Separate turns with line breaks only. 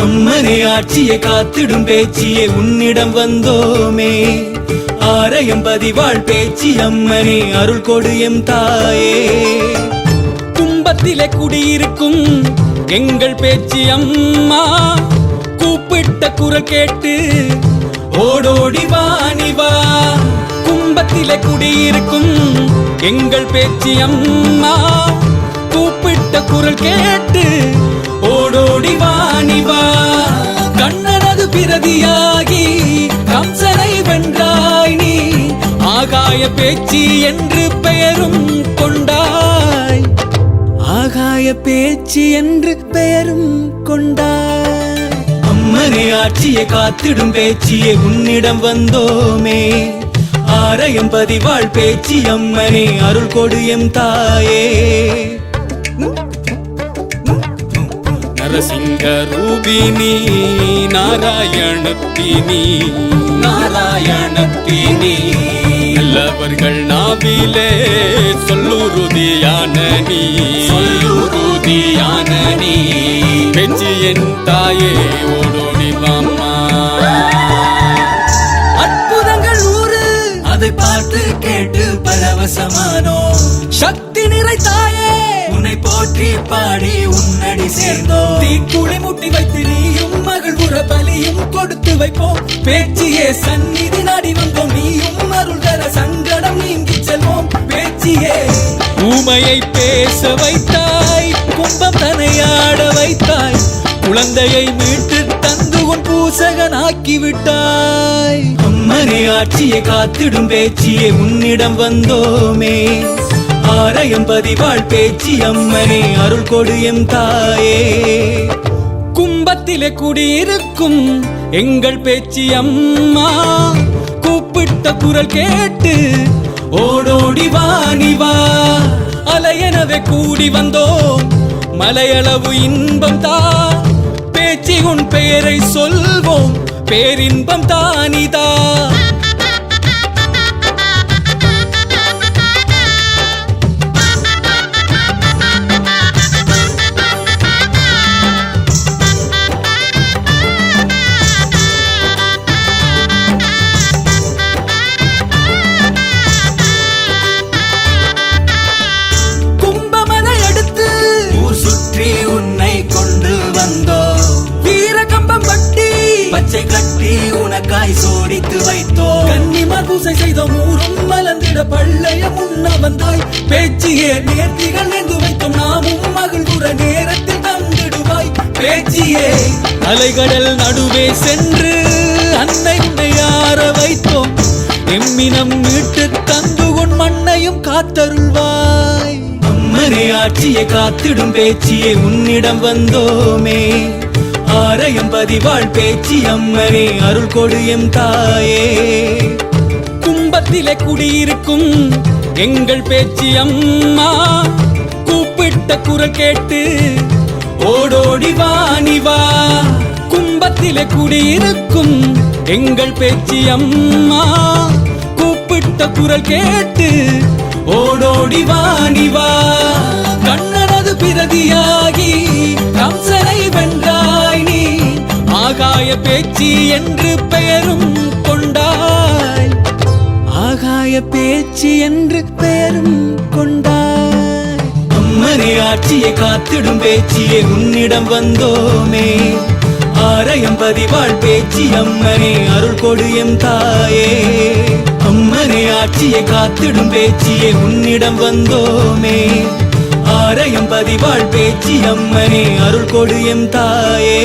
அம்மனே ஆட்சியை காத்திடும் பேச்சியே உன்னிடம் வந்தோமே. ஆரையம் பதிவாள் பேச்சி அம்மனே அருள் கொடு எம் தாயே.
கும்பத்திலே குடியிருக்கும் எங்கள் பேச்சி அம்மா, கூப்பிட்ட குரல் கேட்டு
ஓடோடி வாணிவா.
கும்பத்திலே குடியிருக்கும் எங்கள் பேச்சி அம்மா, கூப்பிட்ட குரல் கேட்டு
ஓடோடி வாணிவா.
கண்ணனது பிரதியாகி கம்சனை வென்றாய் நீ, ஆகாய பேச்சி என்று பெயரும் கொண்டாய். ஆகாய பேச்சி என்று பெயரும் கொண்டாய்.
அம்மனே ஆட்சியை காத்திடும் பேச்சியே உன்னிடம் வந்தோமே. ஆரையம் பதிவாள் பேச்சி அம்மனே அருள் கொடு எம் தாயே.
நரசிங்க ரூபினி நாராயணத்தினி,
நாராயணத்தினி
நல்லவர்கள் நாவிலே சொல்லுறுதியான நீ,
சொல்லுறுதியான நீ.
பேச்சி என் தாயே ஓடோடி வாம்மா.
அற்புதங்கள் 100 அதை பார்த்து கேட்டு பரவசமானோ.
சக்தி நிறை தாயே
உன்னை போற்றி பாடி உன்னடி சேர்ந்தோ.
தீக்குழி முட்டி வைத்து நீயும் மகள் உற பலியும் கொடுத்து வைப்போம். பேச்சியே சந்நிதி நாடி வந்தோம், நீயும் அருள் தர சங்கடம் நீங்கி செல்வோம். பேச்சியே ஊமையை பேச வைத்தாய், கும்பம் தனையாட வைத்தாய், குழந்தையை மீட்டு தந்து உன் பூசகனாக்கி விட்டாய்.
அம்மனே ஆட்சியை காத்திடும் பேச்சியே உன்னிடம் வந்தோமே. ஆரையம் பதிவாள் பேச்சி அம்மனே அருள் கொடு எம் தாயே.
கும்பத்திலே குடியிருக்கும் எங்கள் பேச்சி அம்மா, கூப்பிட்ட குரல் கேட்டு
ஓடோடி வாணிவா.
அலையெனவே கூடி வந்தோம், மலையளவு இன்பம் தா. பேச்சி உன் பெயரை சொல்வோம், பேரின்பம் தானிதா.
பச்சை கட்டி உனக்காய் சோடித்து வைத்தோ.
கன்னிமார் பூசை செய்தோம், ஊரும் மலர்ந்திட பள்ளைய முன்ன வந்தாய். பேச்சியே நேர்த்திகள் நெந்து வைத்தோம், நாமும் மகிழ்வுற நேரத்தில் தந்திடுவாய். பேச்சியே அலைகடல் நடுவே சென்று அன்னை உன்னை ஆற வைத்தோம். எம்மினம் மீட்டு தந்து உன் மண்ணையும் காத்தருள்வாய்.
அம்மனே ஆட்சியை காத்திடும் பேச்சியே உன்னிடம் வந்தோமே. ஆரையம் பதிவாள் பேச்சி அம்மனே அருள் கொடு எம் தாயே.
கும்பத்திலே குடியிருக்கும் எங்கள் பேச்சி அம்மா, கூப்பிட்ட குரல் கேட்டு
ஓடோடி வாணிவா.
கும்பத்திலே குடியிருக்கும் எங்கள் பேச்சி அம்மா, கூப்பிட்ட குரல் கேட்டு
ஓடோடி வாணிவா.
கண்ணனது பிரதியாகி கம்சனை வென்றாய் நீ, ஆகாய பேச்சி என்று பெயரும் கொண்டாய். ஆகாய பேச்சி என்று பெயரும் கொண்டாய்.
அம்மனே ஆட்சியை காத்திடும் பேச்சியே உன்னிடம் வந்தோமே. ஆரையம் பதிவாள் பேச்சி அம்மனே அருள் கொடு எம் தாயே. அம்மனே ஆட்சியை காத்திடும் பேச்சியே உன்னிடம் வந்தோமே. ஆரையம் பதிவாள் பேச்சி அம்மனே அருள் கொடு எம் தாயே.